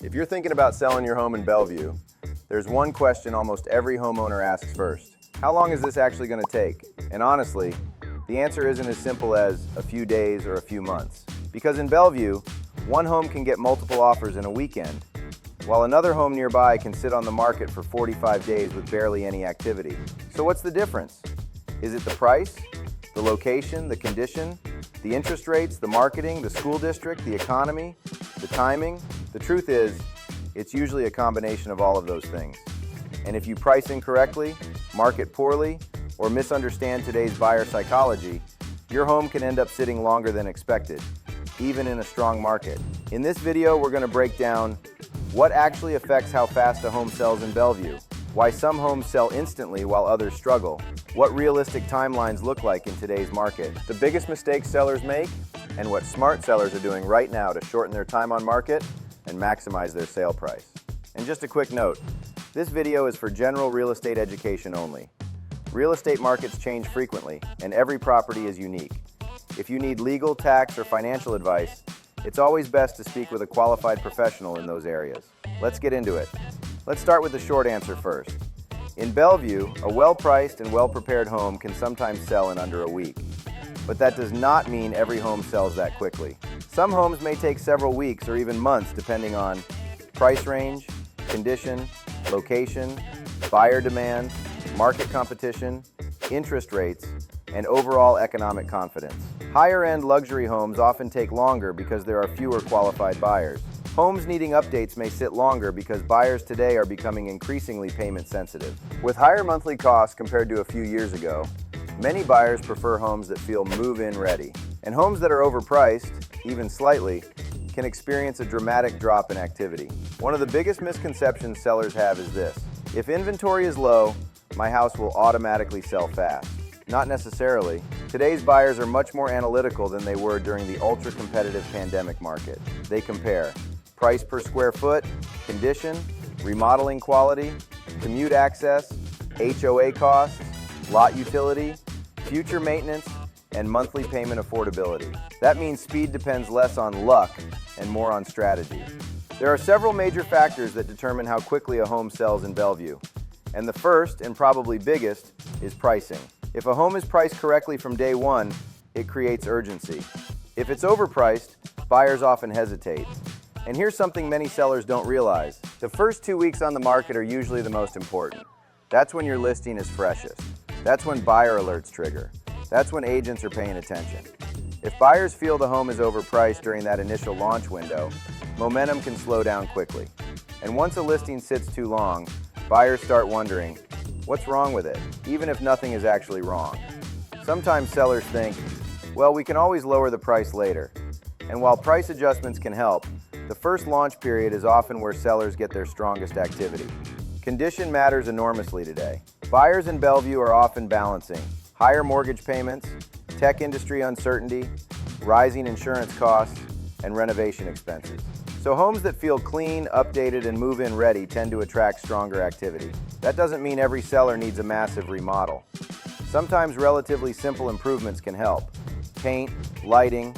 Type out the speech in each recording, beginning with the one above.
If you're thinking about selling your home in Bellevue, there's one question almost every homeowner asks first. How long is this actually going to take? And honestly, the answer isn't as simple as a few days or a few months. Because in Bellevue, one home can get multiple offers in a weekend, while another home nearby can sit on the market for 45 days with barely any activity. So what's the difference? Is it the price, the location, the condition, the interest rates, the marketing, the school district, the economy, the timing? The truth is, it's usually a combination of all of those things. And if you price incorrectly, market poorly, or misunderstand today's buyer psychology, your home can end up sitting longer than expected, even in a strong market. In this video, we're going to break down what actually affects how fast a home sells in Bellevue, why some homes sell instantly while others struggle, what realistic timelines look like in today's market, the biggest mistakes sellers make, and what smart sellers are doing right now to shorten their time on market and maximize their sale price. And just a quick note, this video is for general real estate education only. Real estate markets change frequently, and every property is unique. If you need legal, tax, or financial advice, it's always best to speak with a qualified professional in those areas. Let's get into it. Let's start with the short answer first. In Bellevue, a well-priced and well-prepared home can sometimes sell in under a week. But that does not mean every home sells that quickly. Some homes may take several weeks or even months depending on price range, condition, location, buyer demand, market competition, interest rates, and overall economic confidence. Higher-end luxury homes often take longer because there are fewer qualified buyers. Homes needing updates may sit longer because buyers today are becoming increasingly payment sensitive. With higher monthly costs compared to a few years ago, many buyers prefer homes that feel move-in ready. And homes that are overpriced, even slightly, can experience a dramatic drop in activity. One of the biggest misconceptions sellers have is this: if inventory is low, my house will automatically sell fast. Not necessarily. Today's buyers are much more analytical than they were during the ultra-competitive pandemic market. They compare price per square foot, condition, remodeling quality, commute access, HOA costs, lot utility, future maintenance, and monthly payment affordability. That means speed depends less on luck and more on strategy. There are several major factors that determine how quickly a home sells in Bellevue. And the first, and probably biggest, is pricing. If a home is priced correctly from day one, it creates urgency. If it's overpriced, buyers often hesitate. And here's something many sellers don't realize. The first 2 weeks on the market are usually the most important. That's when your listing is freshest. That's when buyer alerts trigger. That's when agents are paying attention. If buyers feel the home is overpriced during that initial launch window, momentum can slow down quickly. And once a listing sits too long, buyers start wondering, what's wrong with it, even if nothing is actually wrong. Sometimes sellers think, well, we can always lower the price later. And while price adjustments can help, the first launch period is often where sellers get their strongest activity. Condition matters enormously today. Buyers in Bellevue are often balancing higher mortgage payments, tech industry uncertainty, rising insurance costs, and renovation expenses. So homes that feel clean, updated, and move-in ready tend to attract stronger activity. That doesn't mean every seller needs a massive remodel. Sometimes relatively simple improvements can help. Paint, lighting,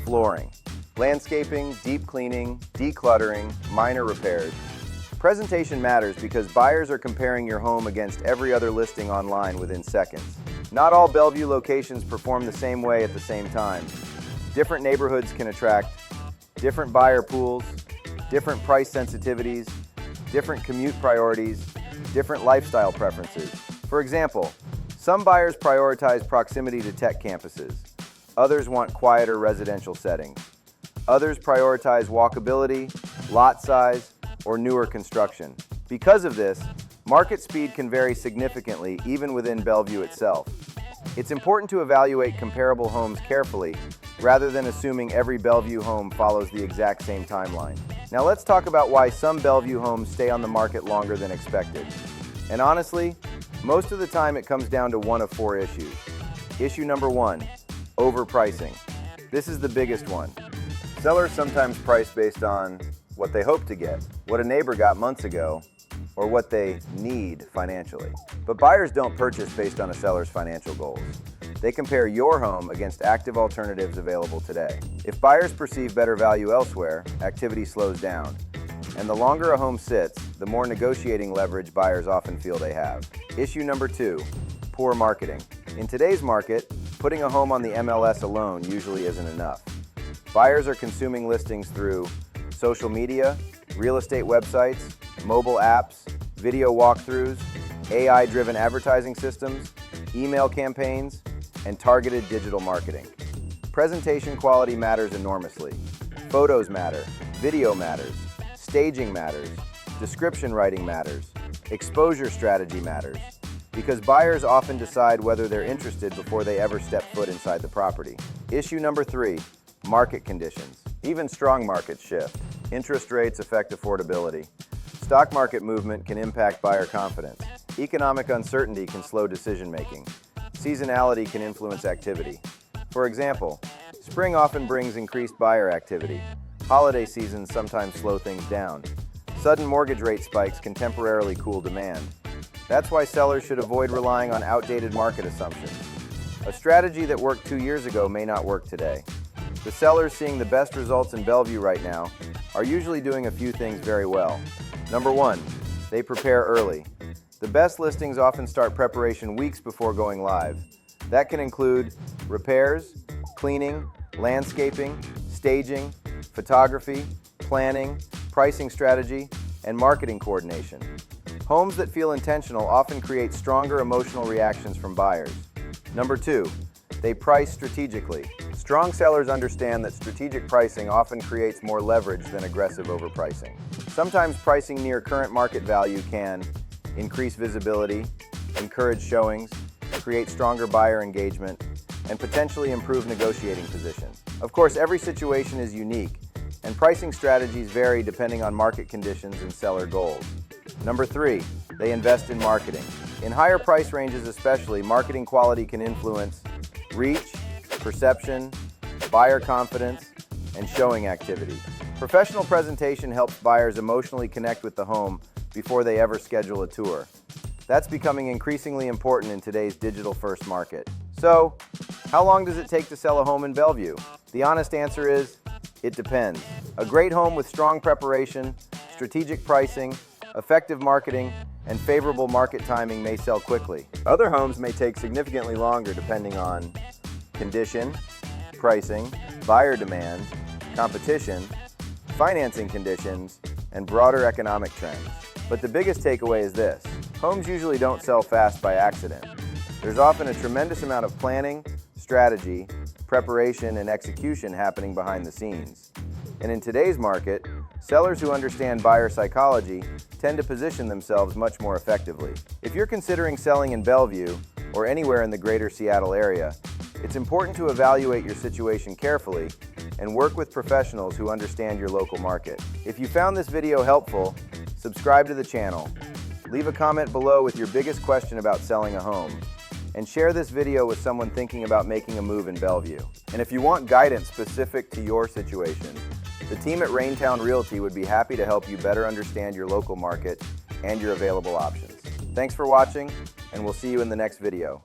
flooring, landscaping, deep cleaning, decluttering, minor repairs. Presentation matters because buyers are comparing your home against every other listing online within seconds. Not all Bellevue locations perform the same way at the same time. Different neighborhoods can attract different buyer pools, different price sensitivities, different commute priorities, different lifestyle preferences. For example, some buyers prioritize proximity to tech campuses. Others want quieter residential settings. Others prioritize walkability, lot size, or newer construction. Because of this, market speed can vary significantly even within Bellevue itself. It's important to evaluate comparable homes carefully rather than assuming every Bellevue home follows the exact same timeline. Now let's talk about why some Bellevue homes stay on the market longer than expected. And honestly, most of the time it comes down to one of four issues. Issue number one, overpricing. This is the biggest one. Sellers sometimes price based on what they hope to get, what a neighbor got months ago, or what they need financially. But buyers don't purchase based on a seller's financial goals. They compare your home against active alternatives available today. If buyers perceive better value elsewhere, activity slows down. And the longer a home sits, the more negotiating leverage buyers often feel they have. Issue number 2, poor marketing. In today's market, putting a home on the MLS alone usually isn't enough. Buyers are consuming listings through social media, real estate websites, mobile apps, video walkthroughs, AI-driven advertising systems, email campaigns, and targeted digital marketing. Presentation quality matters enormously. Photos matter, video matters, staging matters, description writing matters, exposure strategy matters, because buyers often decide whether they're interested before they ever step foot inside the property. Issue number 3, market conditions. Even strong markets shift. Interest rates affect affordability. Stock market movement can impact buyer confidence. Economic uncertainty can slow decision-making. Seasonality can influence activity. For example, spring often brings increased buyer activity. Holiday seasons sometimes slow things down. Sudden mortgage rate spikes can temporarily cool demand. That's why sellers should avoid relying on outdated market assumptions. A strategy that worked 2 years ago may not work today. The sellers seeing the best results in Bellevue right now are usually doing a few things very well. Number 1, they prepare early. The best listings often start preparation weeks before going live. That can include repairs, cleaning, landscaping, staging, photography, planning, pricing strategy, and marketing coordination. Homes that feel intentional often create stronger emotional reactions from buyers. Number 2, they price strategically. Strong sellers understand that strategic pricing often creates more leverage than aggressive overpricing. Sometimes pricing near current market value can increase visibility, encourage showings, create stronger buyer engagement, and potentially improve negotiating position. Of course, every situation is unique, and pricing strategies vary depending on market conditions and seller goals. Number 3, they invest in marketing. In higher price ranges especially, marketing quality can influence reach, perception, buyer confidence, and showing activity. Professional presentation helps buyers emotionally connect with the home before they ever schedule a tour. That's becoming increasingly important in today's digital-first market. So, how long does it take to sell a home in Bellevue? The honest answer is, it depends. A great home with strong preparation, strategic pricing, effective marketing, and favorable market timing may sell quickly. Other homes may take significantly longer depending on condition, pricing, buyer demand, competition, financing conditions, and broader economic trends. But the biggest takeaway is this: homes usually don't sell fast by accident. There's often a tremendous amount of planning, strategy, preparation, and execution happening behind the scenes. And in today's market, sellers who understand buyer psychology tend to position themselves much more effectively. If you're considering selling in Bellevue or anywhere in the greater Seattle area, it's important to evaluate your situation carefully and work with professionals who understand your local market. If you found this video helpful, subscribe to the channel, leave a comment below with your biggest question about selling a home, and share this video with someone thinking about making a move in Bellevue. And if you want guidance specific to your situation, the team at Raintown Realty would be happy to help you better understand your local market and your available options. Thanks for watching, and we'll see you in the next video.